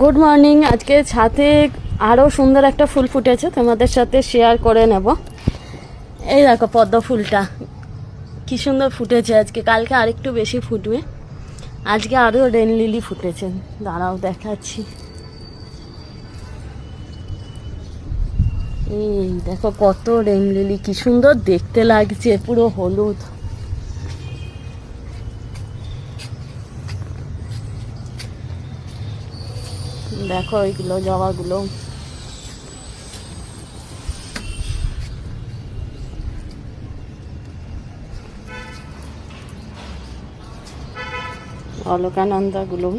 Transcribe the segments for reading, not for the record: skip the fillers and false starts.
Good morning. আজকে ছাদে আরও সুন্দর একটা ফুল ফুটেছে, তোমাদের সাথে শেয়ার করে নেব। এই দেখো পদ্ম ফুলটা কি সুন্দর ফুটেছে আজকে, কালকে আরেকটু বেশি ফুটবে। আজকে আরও রেন লিলি ফুটেছে, দাঁড়াও দেখাচ্ছি। এই দেখো কত রেন লিলি, কি সুন্দর দেখতে লাগছে, পুরো হলুদ। দেখো এইগুলো জবাগুলো, অলকানন্দাগুলো।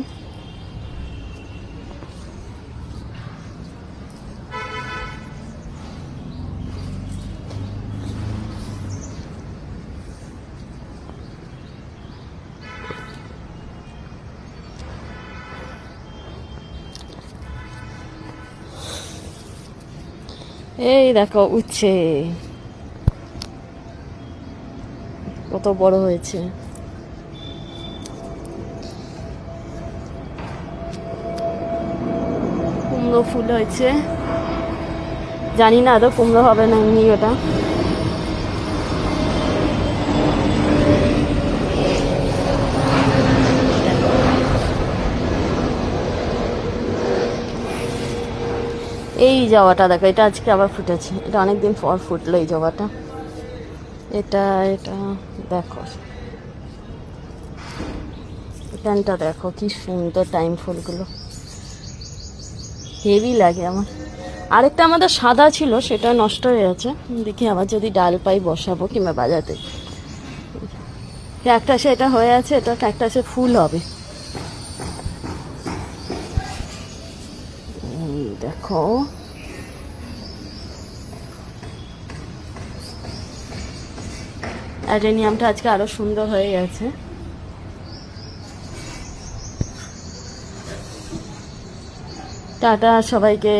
এই দেখো উচ্ছে কত বড় হয়েছে। কুমড়ো ফুল হয়েছে, জানি না আদৌ কুমড়ো হবে না এমনি ওটা। এই জবাটা দেখো, এটা আজকে আবার ফুটেছে, এটা অনেকদিন পর ফুটলো এই জবাটা। এটা এটা দেখো, এখানটা দেখো কি সুন্দর টাইম ফুলগুলো, হেভি লাগে আমার। আরেকটা আমাদের সাদা ছিল, সেটা নষ্ট হয়ে গেছে, দেখি আবার যদি ডাল পাই বসাবো কিংবা বাজাতে। ক্যাকটাসে এটা হয়ে আছে, এটা ক্যাকটাসে ফুল হবে। দেখো অ্যাডেনিয়ামটা আজকে আরো সুন্দর হয়ে গেছে। টাটা সবাইকে।